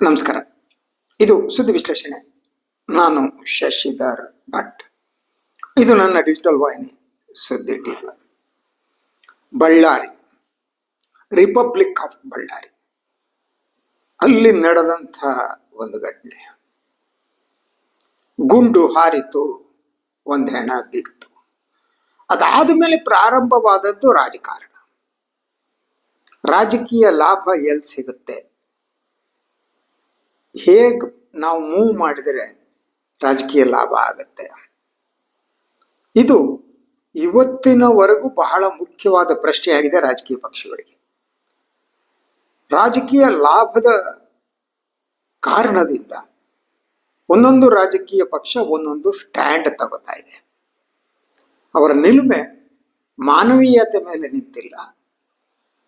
ನಮಸ್ಕಾರ. ಇದು ಸುದ್ದಿ ವಿಶ್ಲೇಷಣೆ. ನಾನು ಶಶಿಧರ್ ಭಟ್. ಇದು ನನ್ನ ಡಿಜಿಟಲ್ ವಾಹಿನಿ ಸುದ್ದಿ TV. Ballari, republic of Ballari ಅಲ್ಲಿ ನಡೆದಂಥ ಒಂದು ಘಟನೆ. ಗುಂಡು ಹಾರಿತು, ಒಂದು ಹೆಣ ಬಿತ್ತು. ಅದಾದ ಮೇಲೆ ಪ್ರಾರಂಭವಾದದ್ದು ರಾಜಕಾರಣ. ರಾಜಕೀಯ ಲಾಭ ಎಲ್ಲಿ ಸಿಗುತ್ತೆ, ಹೇಗ್ ನಾವು ಮೂವ್ ಮಾಡಿದರೆ ರಾಜಕೀಯ ಲಾಭ ಆಗತ್ತೆ, ಇದು ಇವತ್ತಿನವರೆಗೂ ಬಹಳ ಮುಖ್ಯವಾದ ಪ್ರಶ್ನೆಯಾಗಿದೆ ರಾಜಕೀಯ ಪಕ್ಷಗಳಿಗೆ. ರಾಜಕೀಯ ಲಾಭದ ಕಾರಣದಿಂದ ಒಂದೊಂದು ರಾಜಕೀಯ ಪಕ್ಷ ಒಂದೊಂದು ಸ್ಟ್ಯಾಂಡ್ ತಗೋತಾ ಇದೆ. ಅವರ ನಿಲುಮೆ ಮಾನವೀಯತೆ ಮೇಲೆ ನಿಂತಿಲ್ಲ,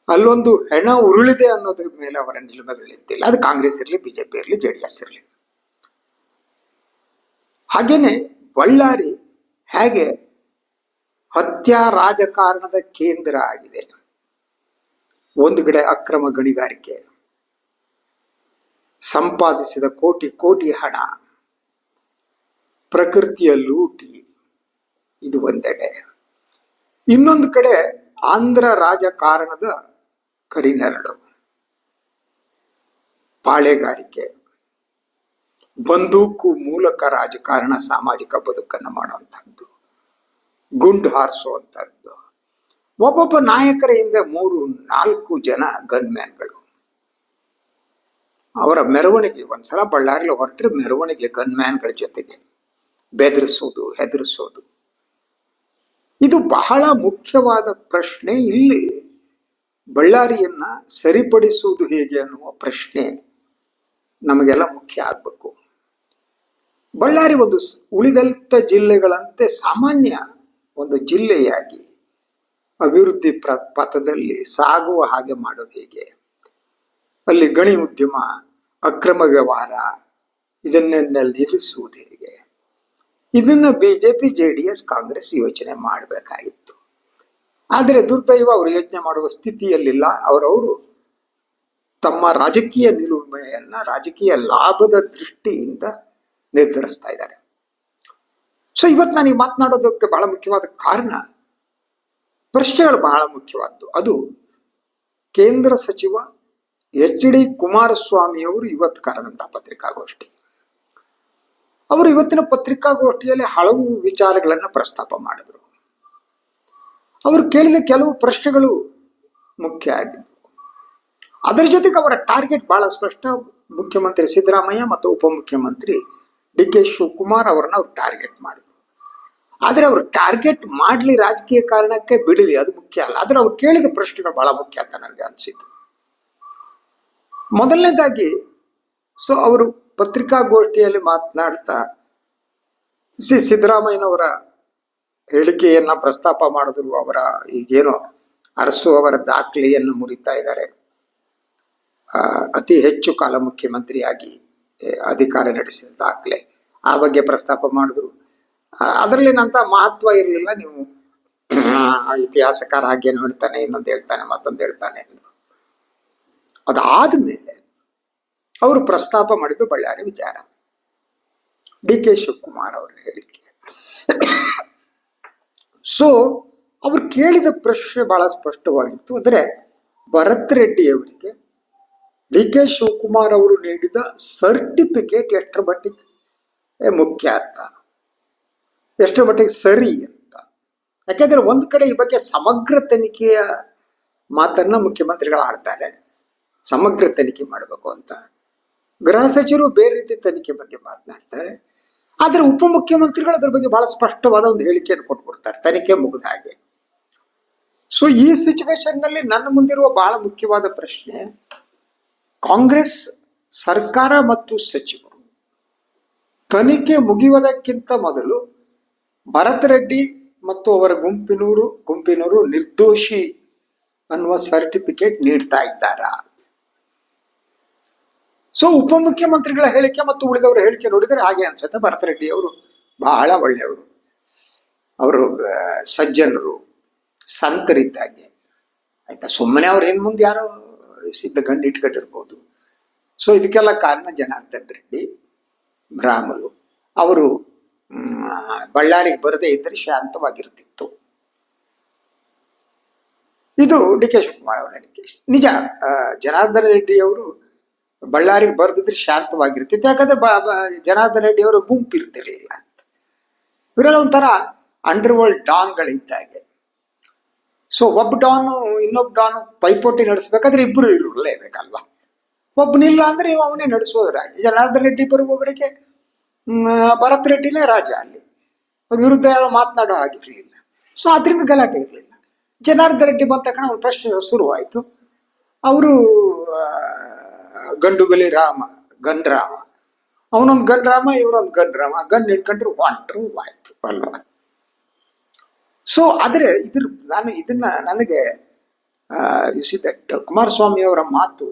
ಅಲ್ಲೊಂದು ಹೆಣ ಉರುಳಿದೆ ಅನ್ನೋದ್ರ ಮೇಲೆ ಅವರ ನಿಲುಮೆಗಳು ನಿಂತಿಲ್ಲ. ಅದು ಕಾಂಗ್ರೆಸ್ ಇರಲಿ, ಬಿಜೆಪಿ ಇರಲಿ, JDS ಇರಲಿ. ಹಾಗೇನೆ ಬಳ್ಳಾರಿ ಹೇಗೆ ಹತ್ಯಾ ರಾಜಕಾರಣದ ಕೇಂದ್ರ ಆಗಿದೆ. ಒಂದು ಕಡೆ ಅಕ್ರಮ ಗಣಿಗಾರಿಕೆ, ಸಂಪಾದಿಸಿದ ಕೋಟಿ ಕೋಟಿ ಹಣ, ಪ್ರಕೃತಿಯ ಲೂಟಿ, ಇದು ಒಂದೆಡೆ. ಇನ್ನೊಂದು ಕಡೆ ಆಂಧ್ರ ರಾಜಕಾರಣದ ಕರಿನೆರಳು, ಪಾಳೆಗಾರಿಕೆ, ಬಂದೂಕು ಮೂಲಕ ರಾಜಕಾರಣ, ಸಾಮಾಜಿಕ ಬದುಕನ್ನು ಮಾಡುವಂಥದ್ದು, ಗುಂಡು ಹಾರಿಸುವಂಥದ್ದು. ಒಬ್ಬೊಬ್ಬ ನಾಯಕರ ಹಿಂದೆ 3-4 ಜನ ಗನ್ಮ್ಯಾನ್ಗಳು. ಅವರ ಮೆರವಣಿಗೆ, ಒಂದ್ಸಲ ಬಳ್ಳಾರಿಲಿ ಹೊರಟ್ರೆ ಮೆರವಣಿಗೆ ಗನ್ಮ್ಯಾನ್ಗಳ ಜೊತೆಗೆ ಬೆದರಿಸೋದು, ಹೆದರಿಸೋದು. ಇದು ಬಹಳ ಮುಖ್ಯವಾದ ಪ್ರಶ್ನೆ. ಇಲ್ಲಿ ಬಳ್ಳಾರಿಯನ್ನ ಸರಿಪಡಿಸುವುದು ಹೇಗೆ ಅನ್ನುವ ಪ್ರಶ್ನೆ ನಮಗೆಲ್ಲ ಮುಖ್ಯ ಆಗ್ಬೇಕು. ಬಳ್ಳಾರಿ ಒಂದು ಉಳಿದಂತ ಜಿಲ್ಲೆಗಳಂತೆ ಸಾಮಾನ್ಯ ಒಂದು ಜಿಲ್ಲೆಯಾಗಿ ಅಭಿವೃದ್ಧಿ ಪಥದಲ್ಲಿ ಸಾಗುವ ಹಾಗೆ ಮಾಡೋದು ಹೇಗೆ, ಅಲ್ಲಿ ಗಣಿ ಉದ್ಯಮ, ಅಕ್ರಮ ವ್ಯವಹಾರ, ಇದನ್ನೆಲ್ಲ ನಿಲ್ಲಿಸುವುದು ಹೇಗೆ, ಇದನ್ನ ಬಿಜೆಪಿ, JDS, ಕಾಂಗ್ರೆಸ್ ಯೋಚನೆ ಮಾಡಬೇಕಾಗಿತ್ತು. ಆದರೆ ದುರ್ದೈವ ಅವರು ಯೋಚನೆ ಮಾಡುವ ಸ್ಥಿತಿಯಲ್ಲಿಲ್ಲ. ಅವರವರು ತಮ್ಮ ರಾಜಕೀಯ ನಿಲುಮೆಯನ್ನ ರಾಜಕೀಯ ಲಾಭದ ದೃಷ್ಟಿಯಿಂದ ನಿರ್ಧರಿಸ್ತಾ ಇದ್ದಾರೆ. ಸೊ ಇವತ್ತು ನಾನು ಮಾತನಾಡೋದಕ್ಕೆ ಬಹಳ ಮುಖ್ಯವಾದ ಕಾರಣ, ಪ್ರಶ್ನೆಗಳು ಬಹಳ ಮುಖ್ಯವಾದ್ದು. ಅದು ಕೇಂದ್ರ ಸಚಿವ HD ಕುಮಾರಸ್ವಾಮಿ ಅವರು ಇವತ್ತು ಕರೆದಂತಹ ಪತ್ರಿಕಾಗೋಷ್ಠಿ. ಅವರು ಇವತ್ತಿನ ಪತ್ರಿಕಾಗೋಷ್ಠಿಯಲ್ಲಿ ಹಲವು ವಿಚಾರಗಳನ್ನ ಪ್ರಸ್ತಾಪ ಮಾಡಿದ್ರು. ಅವರು ಕೇಳಿದ ಕೆಲವು ಪ್ರಶ್ನೆಗಳು ಮುಖ್ಯ ಆಗಿದ್ವು. ಅದರ ಜೊತೆಗೆ ಅವರ ಟಾರ್ಗೆಟ್ ಬಹಳ ಸ್ಪಷ್ಟ. ಮುಖ್ಯಮಂತ್ರಿ ಸಿದ್ದರಾಮಯ್ಯ ಮತ್ತು ಉಪಮುಖ್ಯಮಂತ್ರಿ DK ಶಿವಕುಮಾರ್ ಅವರನ್ನ ಅವ್ರು ಟಾರ್ಗೆಟ್ ಮಾಡಿದ್ರು. ಆದ್ರೆ ಅವರು ಟಾರ್ಗೆಟ್ ಮಾಡ್ಲಿ, ರಾಜಕೀಯ ಕಾರಣಕ್ಕೆ ಬಿಡಲಿ, ಅದು ಮುಖ್ಯ ಅಲ್ಲ. ಆದ್ರೆ ಅವ್ರು ಕೇಳಿದ ಪ್ರಶ್ನೆಗಳು ಬಹಳ ಮುಖ್ಯ ಅಂತ ನನಗೆ ಅನ್ಸಿತ್ತು. ಮೊದಲನೇದಾಗಿ, ಸೊ ಅವರು ಪತ್ರಿಕಾಗೋಷ್ಠಿಯಲ್ಲಿ ಮಾತನಾಡ್ತಾ ಸಿದ್ದರಾಮಯ್ಯನವರ ಹೇಳಿಕೆಯನ್ನ ಪ್ರಸ್ತಾಪ ಮಾಡಿದ್ರು. ಅವರ ಈಗೇನೋ ಅರಸು ಅವರ ದಾಖಲೆಯನ್ನು ಮುರಿತಾ ಇದ್ದಾರೆ, ಅತಿ ಹೆಚ್ಚು ಕಾಲ ಮುಖ್ಯಮಂತ್ರಿಯಾಗಿ ಅಧಿಕಾರ ನಡೆಸಿದ ದಾಖಲೆ, ಆ ಬಗ್ಗೆ ಪ್ರಸ್ತಾಪ ಮಾಡಿದ್ರು. ಅದರಲ್ಲಿ ನಂತ ಮಹತ್ವ ಇರಲಿಲ್ಲ. ನೀವು ಇತಿಹಾಸಕಾರ ಹಾಗೇನು ಹೇಳ್ತಾನೆ, ಇನ್ನೊಂದು ಹೇಳ್ತಾನೆ, ಮತ್ತೊಂದು ಹೇಳ್ತಾನೆ ಅಂದ್ರು. ಅದಾದ್ಮೇಲೆ ಅವರು ಪ್ರಸ್ತಾಪ ಮಾಡಿದ್ದು ಬಳ್ಳಾರಿ ವಿಚಾರ, DK ಶಿವಕುಮಾರ್ ಅವರ ಹೇಳಿಕೆ. ಸೊ ಅವ್ರು ಕೇಳಿದ ಪ್ರಶ್ನೆ ಬಹಳ ಸ್ಪಷ್ಟವಾಗಿತ್ತು. ಅಂದ್ರೆ ಭರತ್ ರೆಡ್ಡಿ ಅವರಿಗೆ DK ಶಿವಕುಮಾರ್ ಅವರು ನೀಡಿದ ಸರ್ಟಿಫಿಕೇಟ್ ಎಷ್ಟರ ಮಟ್ಟಿಗೆ ಮುಖ್ಯ ಅಂತ, ಎಷ್ಟರ ಮಟ್ಟಿಗೆ ಸರಿ ಅಂತ. ಯಾಕೆಂದ್ರೆ ಒಂದ್ ಕಡೆ ಈ ಬಗ್ಗೆ ಸಮಗ್ರ ತನಿಖೆಯ ಮಾತನ್ನ ಮುಖ್ಯಮಂತ್ರಿಗಳು ಆಡ್ತಾರೆ, ಸಮಗ್ರ ತನಿಖೆ ಮಾಡಬೇಕು ಅಂತ. ಗೃಹ ಸಚಿವರು ಬೇರೆ ರೀತಿ ತನಿಖೆ ಬಗ್ಗೆ ಮಾತನಾಡ್ತಾರೆ. ಆದ್ರೆ ಉಪಮುಖ್ಯಮಂತ್ರಿಗಳು ಅದ್ರ ಬಗ್ಗೆ ಬಹಳ ಸ್ಪಷ್ಟವಾದ ಒಂದು ಹೇಳಿಕೆಯನ್ನು ಕೊಟ್ಬಿಡ್ತಾರೆ, ತನಿಖೆ ಮುಗಿದ ಹಾಗೆ. ಸೊ ಈ ಸಿಚುವೇಶನ್ ನಲ್ಲಿ ನನ್ನ ಮುಂದಿರುವ ಬಹಳ ಮುಖ್ಯವಾದ ಪ್ರಶ್ನೆ, ಕಾಂಗ್ರೆಸ್ ಸರ್ಕಾರ ಮತ್ತು ಸಚಿವರು ತನಿಖೆ ಮುಗಿಯುವುದಕ್ಕಿಂತ ಮೊದಲು ಭರತ್ ರೆಡ್ಡಿ ಮತ್ತು ಅವರ ಗುಂಪಿನವರು ನಿರ್ದೋಷಿ ಅನ್ನುವ ಸರ್ಟಿಫಿಕೇಟ್ ನೀಡ್ತಾ ಇದ್ದಾರಾ? ಸೊ ಉಪಮುಖ್ಯಮಂತ್ರಿಗಳ ಹೇಳಿಕೆ ಮತ್ತು ಉಳಿದವರ ಹೇಳಿಕೆ ನೋಡಿದರೆ ಹಾಗೆ ಅನ್ಸುತ್ತೆ. ಭರತ್ ರೆಡ್ಡಿ ಅವರು ಬಹಳ ಒಳ್ಳೆಯವರು, ಅವರು ಸಜ್ಜನರು, ಸಂತರಿದ್ದಾಗೆ, ಆಯ್ತಾ. ಸುಮ್ಮನೆ ಅವ್ರ ಹಿಂದ್ ಮುಂದೆ ಯಾರೋ ಸಿದ್ಧ ಗಂಡು ಇಟ್ಕೊಂಡಿರ್ಬೋದು. ಸೊ ಇದಕ್ಕೆಲ್ಲ ಕಾರಣ ಜನಾರ್ದನ್ ರೆಡ್ಡಿ, ರಾಮುಲು. ಅವರು ಬಳ್ಳಾರಿಗೆ ಬರದೇ ಇದ್ದರೆ ಶಾಂತವಾಗಿರ್ತಿತ್ತು. ಇದು ಡಿ ಕೆ ಶಿವಕುಮಾರ್ ಅವರ ಹೇಳಿಕೆ. ನಿಜ, ಜನಾರ್ದನ್ ರೆಡ್ಡಿ ಅವರು ಬಳ್ಳಾರಿಗೆ ಬರೆದಿದ್ರೆ ಶಾಂತವಾಗಿರ್ತಿತ್ತು. ಯಾಕಂದ್ರೆ ಜನಾರ್ದನ್ ರೆಡ್ಡಿ ಅವರು ಗುಂಪು ಇರ್ತಿರ್ಲಿಲ್ಲ ಅಂತ. ಇವರೆಲ್ಲ ಒಂಥರ ಅಂಡರ್ ವರ್ಲ್ಡ್ ಡಾನ್ಗಳಿದ್ದಾಗೆ. ಸೊ ಒಬ್ಬ ಡಾನು ಇನ್ನೊಬ್ಬ ಡಾನು ಪೈಪೋಟಿ ನಡೆಸ್ಬೇಕಾದ್ರೆ ಇಬ್ರು ಇರಲೇಬೇಕಲ್ವಾ. ಒಬ್ಬನಿಲ್ಲ ಅಂದ್ರೆ ಅವನೇ ನಡೆಸೋದು ರಾಜ. ಜನಾರ್ದನ್ ರೆಡ್ಡಿ ಬರುವವರೆಗೆ ಭರತ್ ರೆಡ್ಡಿನೇ ರಾಜ ಅಲ್ಲಿ. ಅವ್ರ ವಿರುದ್ಧ ಯಾರು ಮಾತನಾಡೋ ಆಗಿರ್ಲಿಲ್ಲ. ಸೊ ಅದರಿಂದ ಗಲಾಟೆ ಇರಲಿಲ್ಲ. ಜನಾರ್ದನ್ ರೆಡ್ಡಿ ಬಂದ ತಕ್ಷಣ ಒಂದು ಪ್ರಶ್ನೆ ಶುರುವಾಯಿತು. ಅವರು ಗಂಡುಗಲಿ ರಾಮ, ಗನ್ ರಾಮ, ಅವನೊಂದು ಗನ್ ರಾಮ, ಇವರೊಂದು ಗನ್ ರಾಮ, ಗನ್ ಹಿಡ್ಕೊಂಡ್ರು ಹೊಂಟ್ರು ಆಯ್ತು ಅಲ್ವಾ. ಸೊ ಆದ್ರೆ ನನಗೆ ಕುಮಾರಸ್ವಾಮಿ ಅವರ ಮಾತು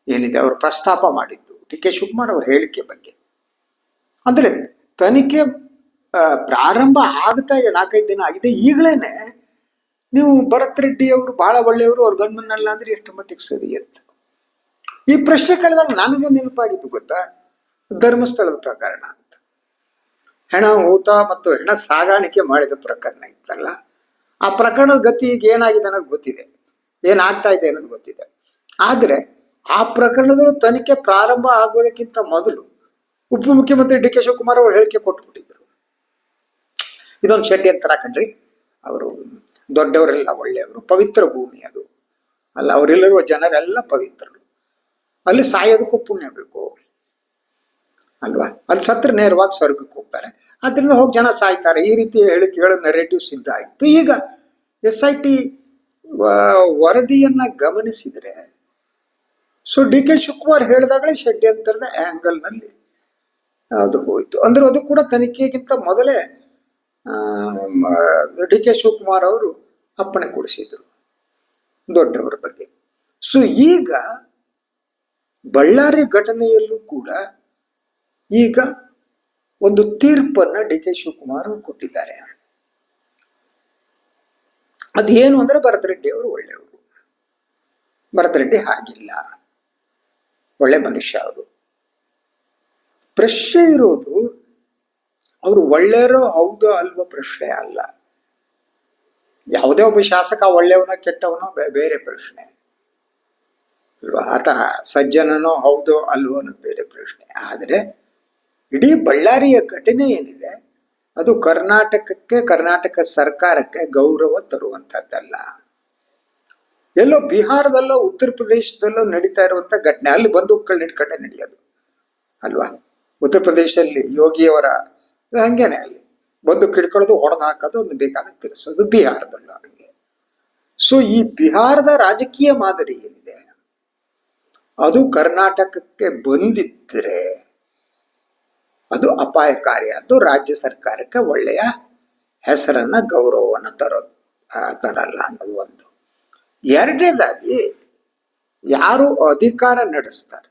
ಏನಿದೆ, ಅವರು ಪ್ರಸ್ತಾಪ ಮಾಡಿದ್ದು ಡಿ ಕೆ ಶಿವಕುಮಾರ್ ಅವರ ಹೇಳಿಕೆ ಬಗ್ಗೆ. ಅಂದ್ರೆ ತನಿಖೆ ಪ್ರಾರಂಭ ಆಗ್ತಾ ಇದೆ, 4-5 ದಿನ ಆಗಿದೆ. ಈಗಲೇನೆ ನೀವು ಭರತ್ ರೆಡ್ಡಿ ಅವರು ಬಹಳ ಒಳ್ಳೆಯವರು, ಅವ್ರ ಗನ್ಮನ್ನಲ್ಲ ಅಂದ್ರೆ ಎಷ್ಟು ಮಟ್ಟಿಗೆ ಸರಿ ಅಂತ ಈ ಪ್ರಶ್ನೆ ಕೇಳಿದಾಗ ನನಗೆ ನೆನಪಾಗಿತ್ತು ಗೊತ್ತಾ, ಧರ್ಮಸ್ಥಳದ ಪ್ರಕರಣ ಅಂತ. ಹೆಣ ಊತ ಮತ್ತು ಹೆಣ ಸಾಗಾಣಿಕೆ ಮಾಡಿದ ಪ್ರಕರಣ ಇತ್ತಲ್ಲ, ಆ ಪ್ರಕರಣದ ಗತಿ ಈಗ ಏನಾಗಿದೆ ಅನ್ನೋದು ಗೊತ್ತಿದೆ, ಏನಾಗ್ತಾ ಇದೆ ಅನ್ನೋದು ಗೊತ್ತಿದೆ. ಆದ್ರೆ ಆ ಪ್ರಕರಣದ ತನಿಖೆ ಪ್ರಾರಂಭ ಆಗೋದಕ್ಕಿಂತ ಮೊದಲು ಉಪಮುಖ್ಯಮಂತ್ರಿ ಡಿ ಕೆ ಶಿವಕುಮಾರ್ ಅವರು ಹೇಳಿಕೆ ಕೊಟ್ಟುಬಿಟ್ಟಿದ್ರು. ಇದೊಂದು ಷಡ್ಯಂತರ ಕಣ್ರಿ, ಅವರು ದೊಡ್ಡವರೆಲ್ಲ ಒಳ್ಳೆಯವರು, ಪವಿತ್ರ ಭೂಮಿ ಅದು ಅಲ್ಲ, ಅವರೆಲ್ಲರೂ ಜನರೆಲ್ಲ ಪವಿತ್ರರು, ಅಲ್ಲಿ ಸಾಯೋದಕ್ಕೂ ಪುಣ್ಯ ಬೇಕು ಅಲ್ವಾ, ಅಲ್ಲಿ ಸತ್ರ ನೇರವಾಗಿ ಸ್ವರ್ಗಕ್ಕೆ ಹೋಗ್ತಾರೆ, ಅದರಿಂದ ಹೋಗಿ ಜನ ಸಾಯ್ತಾರೆ. ಈ ರೀತಿ ಹೇಳೋ ನೆರೇಟಿವ್ ಸಿದ್ಧ ಆಯ್ತು. ಈಗ SIT ವರದಿಯನ್ನ ಗಮನಿಸಿದ್ರೆ, ಸೊ ಡಿ ಕೆ ಶಿವಕುಮಾರ್ ಹೇಳಿದಾಗಲೇ ಷಡ್ಯಂತರದ ಆಂಗಲ್ ನಲ್ಲಿ ಅದು ಹೋಯ್ತು. ಅಂದ್ರೆ ಅದು ಕೂಡ ತನಿಖೆಗಿಂತ ಮೊದಲೇ ಡಿ ಕೆ ಶಿವಕುಮಾರ್ ಅವರು ಅಪ್ಪಣೆ ಕೊಡಿಸಿದ್ರು ದೊಡ್ಡವರ ಬಗ್ಗೆ. ಸೊ ಈಗ ಬಳ್ಳಾರಿ ಘಟನೆಯಲ್ಲೂ ಕೂಡ ಈಗ ಒಂದು ತೀರ್ಪನ್ನ ಡಿ ಕೆ ಶಿವಕುಮಾರ್ ಅವರು ಕೊಟ್ಟಿದ್ದಾರೆ. ಅದೇನು ಅಂದ್ರೆ ಭರತ್ ರೆಡ್ಡಿ ಅವರು ಒಳ್ಳೆಯವರು, ಭರತ್ ರೆಡ್ಡಿ ಹಾಗಿಲ್ಲ, ಒಳ್ಳೆ ಮನುಷ್ಯ ಅವರು. ಪ್ರಶ್ನೆ ಇರೋದು ಅವರು ಒಳ್ಳೆಯರೋ ಹೌದೋ ಅಲ್ವೋ ಪ್ರಶ್ನೆ ಅಲ್ಲ. ಯಾವುದೇ ಒಬ್ಬ ಶಾಸಕ ಒಳ್ಳೆಯವನ ಕೆಟ್ಟವನೋ ಬೇರೆ ಪ್ರಶ್ನೆ ಅಲ್ವಾ, ಆತ ಸಜ್ಜನನೋ ಹೌದೋ ಅಲ್ವೋ ಅನ್ನೋದು ಬೇರೆ ಪ್ರಶ್ನೆ. ಆದರೆ ಇಡೀ ಬಳ್ಳಾರಿಯ ಘಟನೆ ಏನಿದೆ ಅದು ಕರ್ನಾಟಕಕ್ಕೆ, ಕರ್ನಾಟಕ ಸರ್ಕಾರಕ್ಕೆ ಗೌರವ ತರುವಂತದ್ದಲ್ಲ. ಎಲ್ಲೋ ಬಿಹಾರದಲ್ಲೋ ಉತ್ತರ ಪ್ರದೇಶದಲ್ಲೋ ನಡೀತಾ ಇರುವಂತ ಘಟನೆ, ಅಲ್ಲಿ ಬಂದೂಕುಗಳನ್ನ ಇಟ್ಕೊಂಡೆ ನಡೆಯೋದು ಅಲ್ವಾ. ಉತ್ತರ ಪ್ರದೇಶದಲ್ಲಿ ಯೋಗಿಯವರ ಹಂಗೇನೆ, ಅಲ್ಲಿ ಬಂದೂಕು ಹಿಡ್ಕೊಳ್ಳೋದು, ಹೊಡೆದು ಹಾಕೋದು, ಒಂದು ಬೇಕಾದ ತಿರ್ಸೋದು, ಬಿಹಾರದಲ್ಲೂ ಹಂಗೆ. ಸೊ ಈ ಬಿಹಾರದ ರಾಜಕೀಯ ಮಾದರಿ ಏನಿದೆ ಅದು ಕರ್ನಾಟಕಕ್ಕೆ ಬಂದಿದ್ರೆ ಅದು ಅಪಾಯಕಾರಿ. ಅದು ರಾಜ್ಯ ಸರ್ಕಾರಕ್ಕೆ ಒಳ್ಳೆಯ ಹೆಸರನ್ನ, ಗೌರವವನ್ನು ತರಲ್ಲ ಅನ್ನೋದು ಒಂದು. ಎರಡನೇದಾಗಿ, ಯಾರು ಅಧಿಕಾರ ನಡೆಸ್ತಾರೆ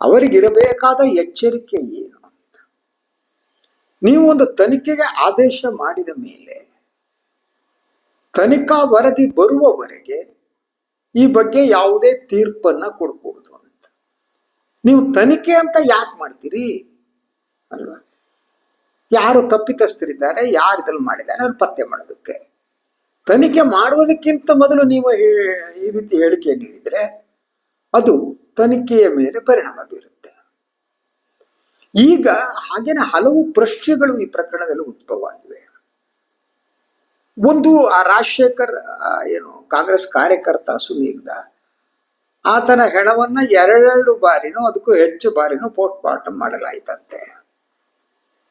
ಅವರಿಗಿರಬೇಕಾದ ಎಚ್ಚರಿಕೆ ಏನು ಅಂತ. ನೀವು ಒಂದು ತನಿಖೆಗೆ ಆದೇಶ ಮಾಡಿದ ಮೇಲೆ ತನಿಖಾ ವರದಿ ಬರುವವರೆಗೆ ಈ ಬಗ್ಗೆ ಯಾವುದೇ ತೀರ್ಪನ್ನ ಕೊಡಕೂಡದು ಅಂತ. ನೀವು ತನಿಖೆ ಅಂತ ಯಾಕೆ ಮಾಡ್ತೀರಿ ಅಲ್ವಾ, ಯಾರು ತಪ್ಪಿತಸ್ಥರಿದ್ದಾರೆ, ಯಾರು ಇದ್ರಲ್ಲಿ ಮಾಡಿದ್ದಾರೆ ಅವ್ರು ಪತ್ತೆ ಮಾಡೋದಕ್ಕೆ. ತನಿಖೆ ಮಾಡುವುದಕ್ಕಿಂತ ಮೊದಲು ನೀವು ಈ ರೀತಿ ಹೇಳಿಕೆ ನೀಡಿದ್ರೆ ಅದು ತನಿಖೆಯ ಮೇಲೆ ಪರಿಣಾಮ ಬೀರುತ್ತೆ. ಈಗ ಹಾಗೇನೆ ಹಲವು ಪ್ರಶ್ನೆಗಳು ಈ ಪ್ರಕರಣದಲ್ಲಿ ಉದ್ಭವ ಆಗಿವೆ. ಒಂದು, ಆ ರಾಜಶೇಖರ್ ಕಾಂಗ್ರೆಸ್ ಕಾರ್ಯಕರ್ತ ಸುನೀಲ್, ಆತನ ಹೆಣವನ್ನ 2 ಬಾರಿನೋ ಅದಕ್ಕೂ ಹೆಚ್ಚು ಬಾರಿನೋ ಪೋಸ್ಟ್ ಮಾರ್ಟಮ್ ಮಾಡಲಾಯ್ತಂತೆ.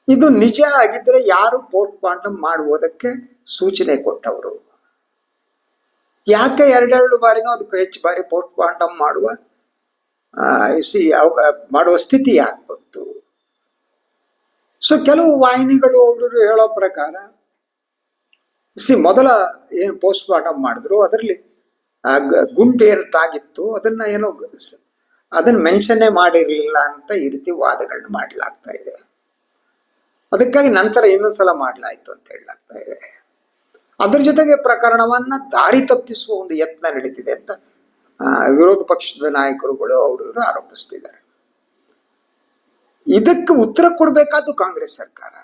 ಇದು ನಿಜ ಆಗಿದ್ರೆ ಯಾರು ಪೋಸ್ಟ್ ಮಾರ್ಟಮ್ ಮಾಡುವುದಕ್ಕೆ ಸೂಚನೆ ಕೊಟ್ಟವರು? ಯಾಕೆ 2 ಬಾರಿನೋ ಅದಕ್ಕೂ ಹೆಚ್ಚು ಬಾರಿ ಪೋಸ್ಟ್ ಮಾರ್ಟಮ್ ಮಾಡುವ ಸ್ಥಿತಿ ಯಾಕೆ ಬಂತು? ಸೊ ಕೆಲವು ವಾಹಿನಿಗಳು ಅವರು ಹೇಳೋ ಪ್ರಕಾರ, ಮೊದಲ ಏನು ಪೋಸ್ಟ್ ಮಾರ್ಟಮ್ ಮಾಡಿದ್ರು ಅದರಲ್ಲಿ ಗುಂಡು ಏನು ತಾಗಿತ್ತು ಅದನ್ನ ಮೆನ್ಷನ್ನೇ ಮಾಡಿರ್ಲಿಲ್ಲ ಅಂತ ಈ ರೀತಿ ವಾದಗಳನ್ನ ಮಾಡಲಾಗ್ತಾ ಇದೆ. ಅದಕ್ಕಾಗಿ ನಂತರ ಇನ್ನೊಂದ್ಸಲ ಮಾಡಲಾಯ್ತು ಅಂತ ಹೇಳಲಾಗ್ತಾ ಇದೆ. ಅದ್ರ ಜೊತೆಗೆ ಪ್ರಕರಣವನ್ನ ದಾರಿ ತಪ್ಪಿಸುವ ಒಂದು ಯತ್ನ ನಡೀತಿದೆ ಅಂತ ವಿರೋಧ ಪಕ್ಷದ ನಾಯಕರುಗಳು ಅವರು ಇವರು ಆರೋಪಿಸ್ತಿದ್ದಾರೆ. ಇದಕ್ಕೆ ಉತ್ತರ ಕೊಡಬೇಕಾದ್ದು ಕಾಂಗ್ರೆಸ್ ಸರ್ಕಾರ.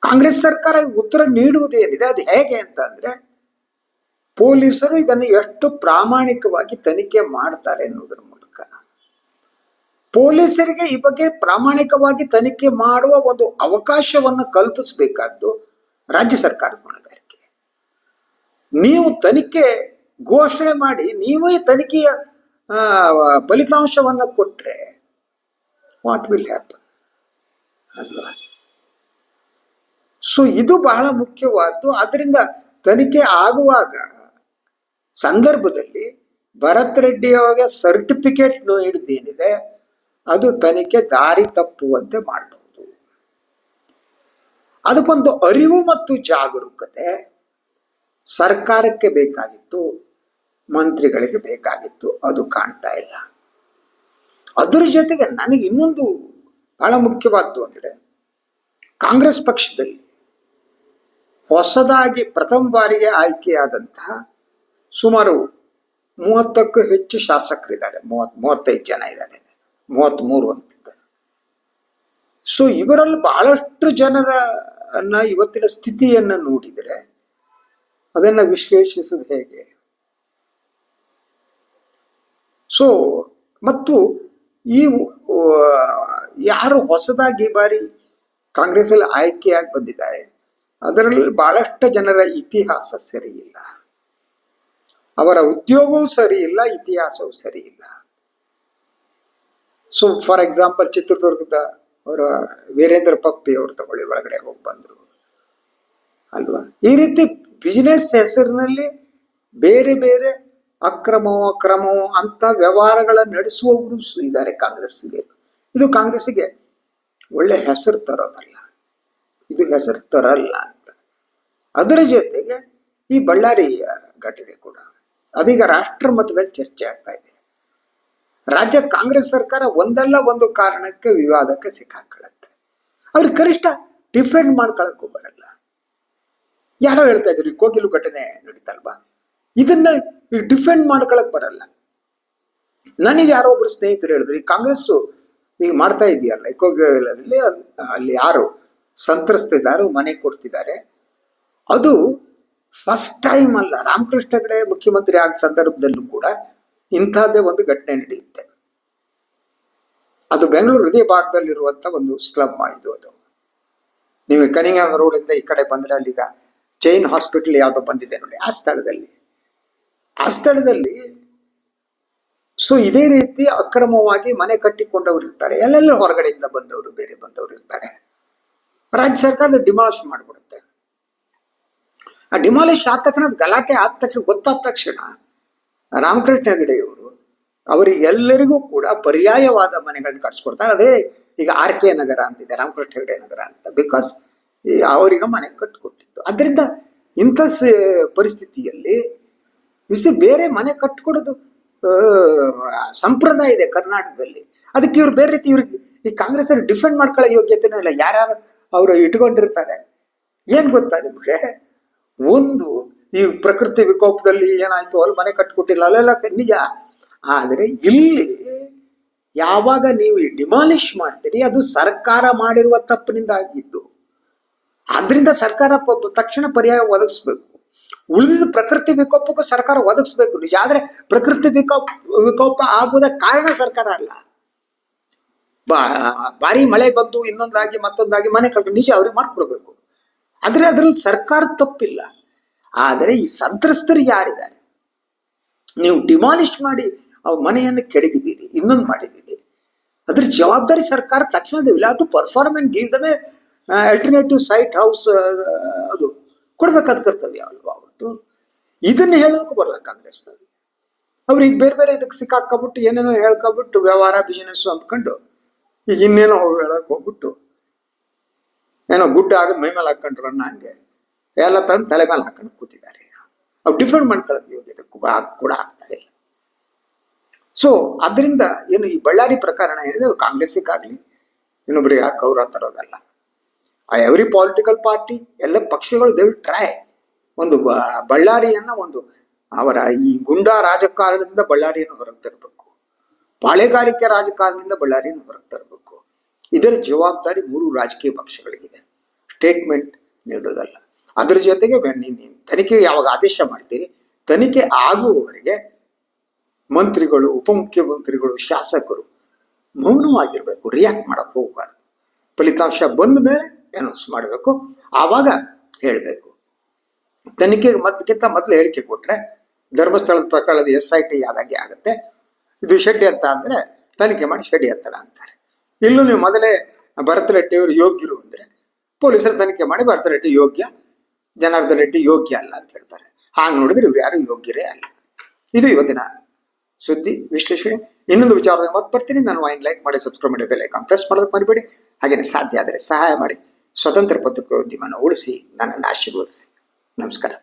ಕಾಂಗ್ರೆಸ್ ಸರ್ಕಾರ ಉತ್ತರ ನೀಡುವುದೇನಿದೆ ಅದು ಹೇಗೆ ಅಂತ ಅಂದ್ರೆ, ಪೊಲೀಸರು ಇದನ್ನು ಎಷ್ಟು ಪ್ರಾಮಾಣಿಕವಾಗಿ ತನಿಖೆ ಮಾಡ್ತಾರೆ ಎನ್ನುವುದರ ಮೂಲಕ, ಪೊಲೀಸರಿಗೆ ಈ ಬಗ್ಗೆ ಪ್ರಾಮಾಣಿಕವಾಗಿ ತನಿಖೆ ಮಾಡುವ ಒಂದು ಅವಕಾಶವನ್ನು ಕಲ್ಪಿಸಬೇಕಾದ್ದು ರಾಜ್ಯ ಸರ್ಕಾರದ ಹೊಣೆಗಾರಿಕೆ. ನೀವು ತನಿಖೆ ಘೋಷಣೆ ಮಾಡಿ ನೀವೇ ತನಿಖೆಯ ಫಲಿತಾಂಶವನ್ನು ಕೊಟ್ರೆ ವಾಟ್ ವಿಲ್ ಹ್ಯಾಪನ್ ಅಲ್ವಾ? ಸೊ ಇದು ಬಹಳ ಮುಖ್ಯವಾದ್ದು. ಆದ್ರಿಂದ ತನಿಖೆ ಆಗುವಾಗ ಸಂದರ್ಭದಲ್ಲಿ ಭರತ್ ರೆಡ್ಡಿ ಅವರಿಗೆ ಸರ್ಟಿಫಿಕೇಟ್ ನೀಡಿದ್ದೇನಿದೆ ಅದು ತನಿಖೆ ದಾರಿ ತಪ್ಪುವಂತೆ ಮಾಡಬಹುದು. ಅದಕ್ಕೊಂದು ಅರಿವು ಮತ್ತು ಜಾಗರೂಕತೆ ಸರ್ಕಾರಕ್ಕೆ ಬೇಕಾಗಿತ್ತು, ಮಂತ್ರಿಗಳಿಗೆ ಬೇಕಾಗಿತ್ತು. ಅದು ಕಾಣ್ತಾ ಇಲ್ಲ. ಅದರ ಜೊತೆಗೆ ನನಗೆ ಇನ್ನೊಂದು ಬಹಳ ಮುಖ್ಯವಾದ್ದು ಅಂದ್ರೆ, ಕಾಂಗ್ರೆಸ್ ಪಕ್ಷದಲ್ಲಿ ಹೊಸದಾಗಿ ಪ್ರಥಮ ಬಾರಿಗೆ ಆಯ್ಕೆಯಾದಂತಹ ಸುಮಾರು 30ಕ್ಕೂ ಹೆಚ್ಚು ಶಾಸಕರಿದ್ದಾರೆ. 35 ಜನ ಇದ್ದಾರೆ, 33 ಅಂತ. ಸೊ ಇವರಲ್ಲಿ ಬಹಳಷ್ಟು ಜನರನ್ನ ಇವತ್ತಿನ ಸ್ಥಿತಿಯನ್ನ ನೋಡಿದರೆ ಅದನ್ನ ವಿಶ್ಲೇಷಿಸುವುದು ಹೇಗೆ? ಸೊ ಮತ್ತು ಈ ಯಾರು ಹೊಸದಾಗಿ ಈ ಬಾರಿ ಕಾಂಗ್ರೆಸ್ ಅಲ್ಲಿ ಆಯ್ಕೆಯಾಗಿ ಬಂದಿದ್ದಾರೆ ಅದರಲ್ಲಿ ಬಹಳಷ್ಟು ಜನರ ಇತಿಹಾಸ ಸರಿ ಇಲ್ಲ, ಅವರ ಉದ್ಯೋಗವೂ ಸರಿ ಇಲ್ಲ, ಇತಿಹಾಸವೂ ಸರಿ ಇಲ್ಲ. ಸೊ ಫಾರ್ ಎಕ್ಸಾಂಪಲ್ ಚಿತ್ರದುರ್ಗದ ಅವರ ವೀರೇಂದ್ರ ಪಪ್ಪಿ ಅವರು ತಗೊಳ್ಳಿ, ಒಳಗಡೆ ಹೋಗಿ ಬಂದ್ರು ಅಲ್ವಾ? ಈ ರೀತಿ ಬಿಸಿನೆಸ್ ಹೆಸರಿನಲ್ಲಿ ಬೇರೆ ಬೇರೆ ಅಕ್ರಮವೋ ಅಂತ ವ್ಯವಹಾರಗಳ ನಡೆಸುವವರು ಇದ್ದಾರೆ ಕಾಂಗ್ರೆಸ್ಸಿಗೆ. ಇದು ಕಾಂಗ್ರೆಸ್ಸಿಗೆ ಒಳ್ಳೆ ಹೆಸರು ತರೋದಲ್ಲ, ಇದು ಹೆಸರು ತರಲ್ಲ ಅಂತ. ಅದರ ಜೊತೆಗೆ ಈ ಬಳ್ಳಾರಿ ಘಟನೆ ಕೂಡ ಅದೀಗ ರಾಷ್ಟ್ರ ಮಟ್ಟದಲ್ಲಿ ಚರ್ಚೆ ಆಗ್ತಾ ಇದೆ. ರಾಜ್ಯ ಕಾಂಗ್ರೆಸ್ ಸರ್ಕಾರ ಒಂದಲ್ಲ ಒಂದು ಕಾರಣಕ್ಕೆ ವಿವಾದಕ್ಕೆ ಸಿಕ್ಕಾಕೊಳ್ಳುತ್ತೆ. ಅವ್ರಿಗೆ ಕನಿಷ್ಠ ಡಿಫೆಂಡ್ ಮಾಡ್ಕೊಳಕ್ಕೂ ಬರಲ್ಲ. ಯಾರೋ ಹೇಳ್ತಾ ಇದ್ರು ಕೋಗಿಲು ಘಟನೆ ನಡೀತಲ್ವಾ, ಇದನ್ನ ಡಿಫೆಂಡ್ ಮಾಡ್ಕೊಳಕ್ ಬರಲ್ಲ. ನನಗೆ ಯಾರೋ ಒಬ್ರು ಸ್ನೇಹಿತರು ಹೇಳಿದ್ರು, ಈ ಕಾಂಗ್ರೆಸ್ ಈಗ ಮಾಡ್ತಾ ಇದೆಯಲ್ಲ ಕೋಗಿಲಲ್ಲಿ, ಅಲ್ಲಿ ಯಾರು ಸಂತ್ರಸ್ತಿದ್ದಾರೆ, ಮನೆ ಕೊಡ್ತಿದ್ದಾರೆ, ಅದು ಫಸ್ಟ್ ಟೈಮ್ ಅಲ್ಲ. ರಾಮಕೃಷ್ಣ ಹೆಗಡೆ ಮುಖ್ಯಮಂತ್ರಿ ಆದ ಸಂದರ್ಭದಲ್ಲೂ ಕೂಡ ಇಂಥದ್ದೇ ಒಂದು ಘಟನೆ ನಡೆಯುತ್ತೆ. ಅದು ಬೆಂಗಳೂರು ಹೃದಯ ಭಾಗದಲ್ಲಿರುವಂತ ಒಂದು ಸ್ಲಮ್ ಇದು. ಅದು ನೀವು ಕನಿಂಗ್ಹ್ಯಾಮ್ ರೋಡ್ ಇಂದ ಈ ಕಡೆ ಬಂದ್ರೆ ಅಲ್ಲಿಗ ಜೈನ್ ಹಾಸ್ಪಿಟಲ್ ಯಾವ್ದೋ ಬಂದಿದೆ ನೋಡಿ, ಆ ಸ್ಥಳದಲ್ಲಿ ಸೊ ಇದೇ ರೀತಿ ಅಕ್ರಮವಾಗಿ ಮನೆ ಕಟ್ಟಿಕೊಂಡವ್ರು ಇರ್ತಾರೆ. ಎಲ್ಲೆಲ್ಲ ಹೊರಗಡೆಯಿಂದ ಬಂದವರು, ಬೇರೆ ಬಂದವರು ಇರ್ತಾರೆ. ರಾಜ್ಯ ಸರ್ಕಾರ ಡಿಮಾಲಿಷ್ ಮಾಡಿಬಿಡುತ್ತೆ. ಆ ಡಿಮಾಲಿಷ್ ಆದ ತಕ್ಷಣ, ಗಲಾಟೆ ಆದ ತಕ್ಷಣ, ಗೊತ್ತಾದ ತಕ್ಷಣ ರಾಮಕೃಷ್ಣ ಹೆಗಡೆಯವರು ಅವರಿಗೆಲ್ಲರಿಗೂ ಕೂಡ ಪರ್ಯಾಯವಾದ ಮನೆಗಳನ್ನ ಕಟ್ಸ್ಕೊಡ್ತಾರೆ. ಅದೇ ಈಗ RK ನಗರ ಅಂತಿದೆ, ರಾಮಕೃಷ್ಣ ಹೆಗಡೆ ನಗರ ಅಂತ. ಬಿಕಾಸ್ ಅವರಿಗೆ ಮನೆ ಕಟ್ಟಿಕೊಟ್ಟಿತ್ತು. ಅದರಿಂದ ಇಂಥ ಪರಿಸ್ಥಿತಿಯಲ್ಲಿ ಬೇರೆ ಮನೆ ಕಟ್ಕೊಡೋದು ಸಂಪ್ರದಾಯ ಇದೆ ಕರ್ನಾಟಕದಲ್ಲಿ. ಅದಕ್ಕೆ ಇವ್ರು ಬೇರೆ ರೀತಿ ಇವ್ರಿಗೆ ಈ ಕಾಂಗ್ರೆಸ್ ಅವ್ರು ಡಿಫೆಂಡ್ ಮಾಡ್ಕೊಳ್ಳೋ ಯೋಗ್ಯತೆನೂ ಇಲ್ಲ. ಯಾರ್ಯಾರು ಅವರು ಇಟ್ಕೊಂಡಿರ್ತಾರೆ. ಏನ್ ಗೊತ್ತಾ ನಿಮ್ಗೆ, ಒಂದು ಈ ಪ್ರಕೃತಿ ವಿಕೋಪದಲ್ಲಿ ಏನಾಯ್ತು, ಅಲ್ಲಿ ಮನೆ ಕಟ್ಕೊಟ್ಟಿಲ್ಲ, ಅಲ್ಲೆಲ್ಲ ನಿಜ. ಆದ್ರೆ ಇಲ್ಲಿ ಯಾವಾಗ ನೀವು ಡಿಮಾಲಿಷ್ ಮಾಡ್ತೀರಿ, ಅದು ಸರ್ಕಾರ ಮಾಡಿರುವ ತಪ್ಪಿನಿಂದ ಆಗಿದ್ದು. ಆದ್ರಿಂದ ಸರ್ಕಾರ ತಕ್ಷಣ ಪರ್ಯಾಯ ಒದಗಿಸ್ಬೇಕು. ಉಳಿದ ಪ್ರಕೃತಿ ವಿಕೋಪಕ್ಕೂ ಸರ್ಕಾರ ಒದಗಿಸ್ಬೇಕು ನಿಜ. ಆದ್ರೆ ಪ್ರಕೃತಿ ವಿಕೋಪ ಆಗುವುದ ಕಾರಣ ಸರ್ಕಾರ ಅಲ್ಲ. ಭಾರಿ ಮಳೆ ಬಂದು ಇನ್ನೊಂದಾಗಿ ಮತ್ತೊಂದಾಗಿ ಮನೆ ಕಟ್ಟು ನಿಜ ಅವ್ರಿಗೆ ಮಾಡ್ಕೊಡ್ಬೇಕು. ಆದ್ರೆ ಅದ್ರಲ್ಲಿ ಸರ್ಕಾರ ತಪ್ಪಿಲ್ಲ. ಆದರೆ ಈ ಸಂತ್ರಸ್ತರು ಯಾರಿದ್ದಾರೆ, ನೀವು ಡಿಮಾಲಿಷ್ ಮಾಡಿ ಅವ್ರ ಮನೆಯನ್ನು ಕೆಡಗಿದ್ದೀರಿ, ಇನ್ನೊಂದು ಮಾಡಿದ್ದೀರಿ, ಅದ್ರ ಜವಾಬ್ದಾರಿ ಸರ್ಕಾರ ತಕ್ಷಣದ will have to perform and give them alternative site house, ಅದು ಕೊಡ್ಬೇಕಾದ ಕರ್ತವ್ಯ ಅಲ್ವಾ ಅವತ್ತು. ಇದನ್ನ ಹೇಳೋದಕ್ಕೂ ಬರಲ್ಲ ಕಾಂಗ್ರೆಸ್ನಲ್ಲಿ. ಅವ್ರಿಗೆ ಬೇರೆ ಬೇರೆ ಇದಕ್ಕೆ ಸಿಕ್ಕಾಕೊಂಡ್ಬಿಟ್ಟು ಏನೇನೋ ಹೇಳ್ಕೊಬಿಟ್ಟು ವ್ಯವಹಾರ ಬಿಸಿನೆಸ್ ಅಂದ್ಕೊಂಡು ಈಗ ಇನ್ನೇನೋ ಹೇಳಕ್ ಹೋಗ್ಬಿಟ್ಟು ಏನೋ ಗುಡ್ಡ ಆಗದ್ ಮೈ ಮೇಲೆ ಹಾಕೊಂಡ್ರು ಅನ್ನೋ ಹಂಗೆ ಎಲ್ಲ ತಂದು ತಲೆ ಮೇಲೆ ಹಾಕೊಂಡು ಕೂತಿದ್ದಾರೆ. ಅವ್ರು ಡಿಫೆಂಡ್ ಮಾಡ್ಕೊಳ್ಳೋದು ಯೋಗ್ಯತೆ ಕೂಡ ಆಗ್ತಾ ಇಲ್ಲ. ಸೊ ಅದರಿಂದ ಏನು ಈ ಬಳ್ಳಾರಿ ಪ್ರಕರಣ ಏನಿದೆ, ಅದು ಕಾಂಗ್ರೆಸ್ಸಿಗಾಗ್ಲಿ ಇನ್ನೊಬ್ರಿಗೆ ಯಾಕೆ ಗೌರವ ತರೋದಲ್ಲ. ಎವ್ರಿ ಪೊಲಿಟಿಕಲ್ ಪಾರ್ಟಿ, ಎಲ್ಲ ಪಕ್ಷಗಳು ದೇ ವಿಲ್ ಟ್ರೈ ಒಂದು ಬಳ್ಳಾರಿಯನ್ನ ಒಂದು ಅವರ ಈ ಗುಂಡಾ ರಾಜಕಾರಣದಿಂದ ಬಳ್ಳಾರಿಯನ್ನು ಹೊರಗೆ ತರಬೇಕು, ಪಾಳೆಗಾರಿಕೆ ರಾಜಕಾರಣದಿಂದ ಬಳ್ಳಾರಿಯನ್ನು ಹೊರಗೆ ತರಬೇಕು. ಇದರ ಜವಾಬ್ದಾರಿ 3 ರಾಜಕೀಯ ಪಕ್ಷಗಳಿಗಿದೆ. ಸ್ಟೇಟ್ಮೆಂಟ್ ನೀಡೋದಲ್ಲ. ಅದ್ರ ಜೊತೆಗೆ ತನಿಖೆ ಯಾವಾಗ ಆದೇಶ ಮಾಡ್ತೀರಿ, ತನಿಖೆ ಆಗುವವರೆಗೆ ಮಂತ್ರಿಗಳು, ಉಪಮುಖ್ಯಮಂತ್ರಿಗಳು, ಶಾಸಕರು ಮೌನವಾಗಿರ್ಬೇಕು, ರಿಯಾಕ್ಟ್ ಮಾಡಕ್ ಹೋಗ್ಬಾರ್ದು. ಫಲಿತಾಂಶ ಬಂದ ಮೇಲೆ ಅನೌನ್ಸ್ ಮಾಡಬೇಕು, ಆವಾಗ ಹೇಳಬೇಕು. ತನಿಖೆಗೆ ಮೊದಲು ಹೇಳಿಕೆ ಕೊಟ್ರೆ ಧರ್ಮಸ್ಥಳದ ಪ್ರಕರಣದ SIT ಯಾದಾಗೆ ಆಗುತ್ತೆ. ಇದು ಷಡ್ಯಂತ್ರ ಅಂದ್ರೆ ತನಿಖೆ ಮಾಡಿ ಷಡ್ಯಂತ್ರ ಅಂತಾರೆ. ಇಲ್ಲೂ ನೀವು ಮೊದಲೇ ಭರತ್ ರೆಡ್ಡಿ ಅವರು ಯೋಗ್ಯರು ಅಂದ್ರೆ ಪೊಲೀಸರು ತನಿಖೆ ಮಾಡಿ ಭರತ್ ರೆಡ್ಡಿ ಯೋಗ್ಯ, ಜನಾರ್ದನ್ ರೆಡ್ಡಿ ಯೋಗ್ಯ ಅಲ್ಲ ಅಂತ ಹೇಳ್ತಾರೆ. ಹಾಗೆ ನೋಡಿದ್ರೆ ಇವ್ರು ಯಾರು ಯೋಗ್ಯರೇ ಅಲ್ಲ. ಇದು ಇವತ್ತಿನ ಸುದ್ದಿ ವಿಶ್ಲೇಷಣೆ. ಇನ್ನೊಂದು ವಿಚಾರದಲ್ಲಿ ಮತ್ತೆ ಬರ್ತೀನಿ. ನಾನು ವಾಯಿನ್ ಲೈಕ್ ಮಾಡಿ, ಸಬ್ಸ್ಕ್ರೈಬ್ ಮಾಡಿ, ಬೆಲ್ ಐಕಾನ್ ಪ್ರೆಸ್ ಮಾಡೋದಕ್ಕೆ ಮರಿಬೇಡಿ. ಹಾಗೇನೆ ಸಾಧ್ಯ ಆದರೆ ಸಹಾಯ ಮಾಡಿ ಸ್ವತಂತ್ರ ಪತ್ರಿಕೋದ್ಯಮವನ್ನು ಉಳಿಸಿ ನನ್ನನ್ನು ಆಶೀರ್ವದಿಸಿ. ನಮಸ್ಕಾರ.